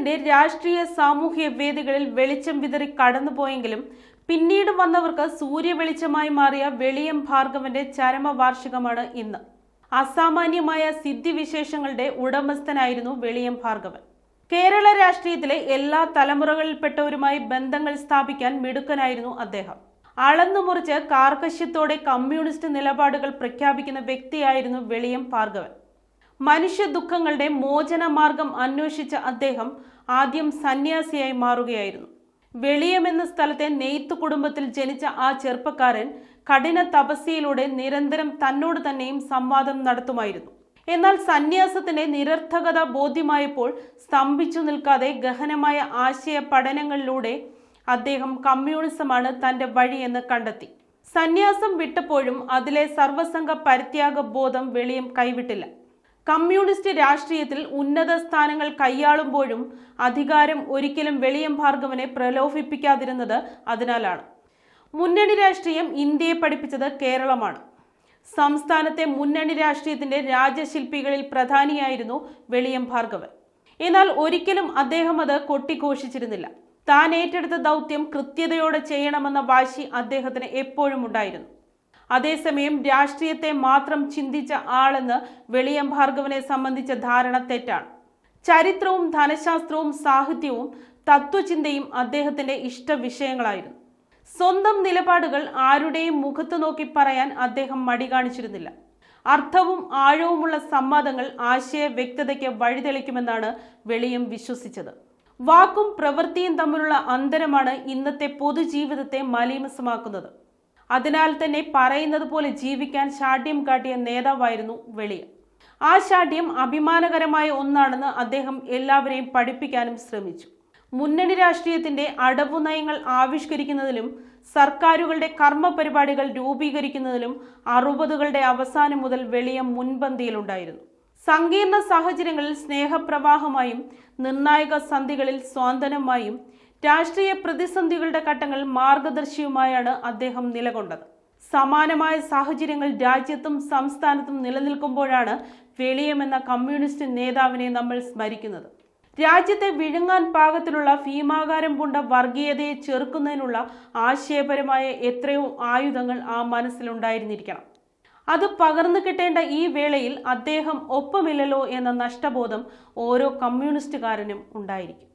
കേരളത്തിന്റെ രാഷ്ട്രീയ സാമൂഹ്യ വേദികളിൽ വെളിച്ചം വിതറി കടന്നുപോയെങ്കിലും പിന്നീട് വന്നവർക്ക് സൂര്യവെളിച്ചമായി മാറിയ വെളിയം ഭാർഗവന്റെ ചരമവാർഷികമാണ് ഇന്ന്. അസാമാന്യമായ സിദ്ധിവിശേഷങ്ങളുടെ ഉടമസ്ഥനായിരുന്നു വെളിയം ഭാർഗവൻ. കേരള രാഷ്ട്രീയത്തിലെ എല്ലാ തലമുറകളിൽപ്പെട്ടവരുമായി ബന്ധങ്ങൾ സ്ഥാപിക്കാൻ മിടുക്കനായിരുന്നു അദ്ദേഹം. അളന്നു മുറിച്ച് കാർക്കശ്യത്തോടെ കമ്മ്യൂണിസ്റ്റ് നിലപാടുകൾ പ്രഖ്യാപിക്കുന്ന വ്യക്തിയായിരുന്നു വെളിയം ഭാർഗവൻ. മനുഷ്യ ദുഃഖങ്ങളുടെ മോചന മാർഗം അന്വേഷിച്ച അദ്ദേഹം ആദ്യം സന്യാസിയായി മാറുകയായിരുന്നു. വെളിയം എന്ന സ്ഥലത്തെ നെയ്ത്തു കുടുംബത്തിൽ ജനിച്ച ആ ചെറുപ്പക്കാരൻ കഠിന തപസ്യയിലൂടെ നിരന്തരം തന്നോട് തന്നെയും സംവാദം നടത്തുമായിരുന്നു. എന്നാൽ സന്യാസത്തിന്റെ നിരർത്ഥകത ബോധ്യമായപ്പോൾ സ്തംഭിച്ചു നിൽക്കാതെ ഗഹനമായ ആശയ പഠനങ്ങളിലൂടെ അദ്ദേഹം കമ്മ്യൂണിസമാണ് തന്റെ വഴിയെന്ന് കണ്ടെത്തി. സന്യാസം വിട്ടപ്പോഴും അതിലെ സർവസംഘ പരിത്യാഗ ബോധം വെളിയം കൈവിട്ടില്ല. കമ്മ്യൂണിസ്റ്റ് രാഷ്ട്രീയത്തിൽ ഉന്നത സ്ഥാനങ്ങൾ കൈയാളുമ്പോഴും അധികാരം ഒരിക്കലും വെളിയം ഭാർഗവനെ പ്രലോഭിപ്പിക്കാതിരുന്നത് അതിനാലാണ്. മുന്നണി രാഷ്ട്രീയം ഇന്ത്യയെ പഠിപ്പിച്ചത് കേരളമാണ്. സംസ്ഥാനത്തെ മുന്നണി രാഷ്ട്രീയത്തിന്റെ രാജശില്പികളിൽ പ്രധാനിയായിരുന്നു വെളിയം ഭാർഗവൻ. എന്നാൽ ഒരിക്കലും അദ്ദേഹം അത് കൊട്ടിഘോഷിച്ചിരുന്നില്ല. താൻ ഏറ്റെടുത്ത ദൗത്യം കൃത്യതയോടെ ചെയ്യണമെന്ന വാശി അദ്ദേഹത്തിന് എപ്പോഴും ഉണ്ടായിരുന്നു. അതേസമയം രാഷ്ട്രീയത്തെ മാത്രം ചിന്തിച്ച ആളെന്ന് വെളിയം ഭാർഗവനെ സംബന്ധിച്ച ധാരണ തെറ്റാണ്. ചരിത്രവും ധനശാസ്ത്രവും സാഹിത്യവും തത്വചിന്തയും അദ്ദേഹത്തിന്റെ ഇഷ്ടവിഷയങ്ങളായിരുന്നു. സ്വന്തം നിലപാടുകൾ ആരുടെയും മുഖത്തു നോക്കി പറയാൻ അദ്ദേഹം മടി കാണിച്ചിരുന്നില്ല. അർത്ഥവും ആഴവുമുള്ള സംവാദങ്ങൾ ആശയ വ്യക്തതയ്ക്ക് വഴിതെളിക്കുമെന്നാണ് വെളിയം വിശ്വസിച്ചത്. വാക്കും പ്രവൃത്തിയും തമ്മിലുള്ള അന്തരമാണ് ഇന്നത്തെ പൊതുജീവിതത്തെ മലീമസമാക്കുന്നത്. അതിനാൽ തന്നെ പറയുന്നത് പോലെ ജീവിക്കാൻ ശാഠ്യം കാട്ടിയ നേതാവായിരുന്നു വെളിയം. ആ ശാഠ്യം അഭിമാനകരമായ ഒന്നാണെന്ന് അദ്ദേഹം എല്ലാവരെയും പഠിപ്പിക്കാനും ശ്രമിച്ചു. മുന്നണി രാഷ്ട്രീയത്തിന്റെ അടവു നയങ്ങൾ ആവിഷ്കരിക്കുന്നതിലും സർക്കാരുകളുടെ കർമ്മ പരിപാടികൾ രൂപീകരിക്കുന്നതിലും 60കളുടെ അവസാനം മുതൽ വെളിയം മുൻപന്തിയിലുണ്ടായിരുന്നു. സങ്കീർണ സാഹചര്യങ്ങളിൽ സ്നേഹപ്രവാഹമായും നിർണായക സന്ധികളിൽ സ്വാന്തനമായും രാഷ്ട്രീയ പ്രതിസന്ധികളുടെ ഘട്ടങ്ങളിൽ മാർഗദർശിയുമായാണ് അദ്ദേഹം നിലകൊണ്ടത്. സമാനമായ സാഹചര്യങ്ങൾ രാജ്യത്തും സംസ്ഥാനത്തും നിലനിൽക്കുമ്പോഴാണ് വെളിയം എന്ന കമ്മ്യൂണിസ്റ്റ് നേതാവിനെ നമ്മൾ സ്മരിക്കുന്നത്. രാജ്യത്തെ വിഴുങ്ങാൻ പാകത്തിലുള്ള ഭീമാകാരം പൂണ്ട വർഗീയതയെ ചെറുക്കുന്നതിനുള്ള ആശയപരമായ എത്രയോ ആയുധങ്ങൾ ആ മനസ്സിലുണ്ടായിരുന്നിരിക്കണം. അത് പകർന്നു കിട്ടേണ്ട ഈ വേളയിൽ അദ്ദേഹം ഒപ്പമില്ലല്ലോ എന്ന നഷ്ടബോധം ഓരോ കമ്മ്യൂണിസ്റ്റുകാരനും ഉണ്ടായിരിക്കും.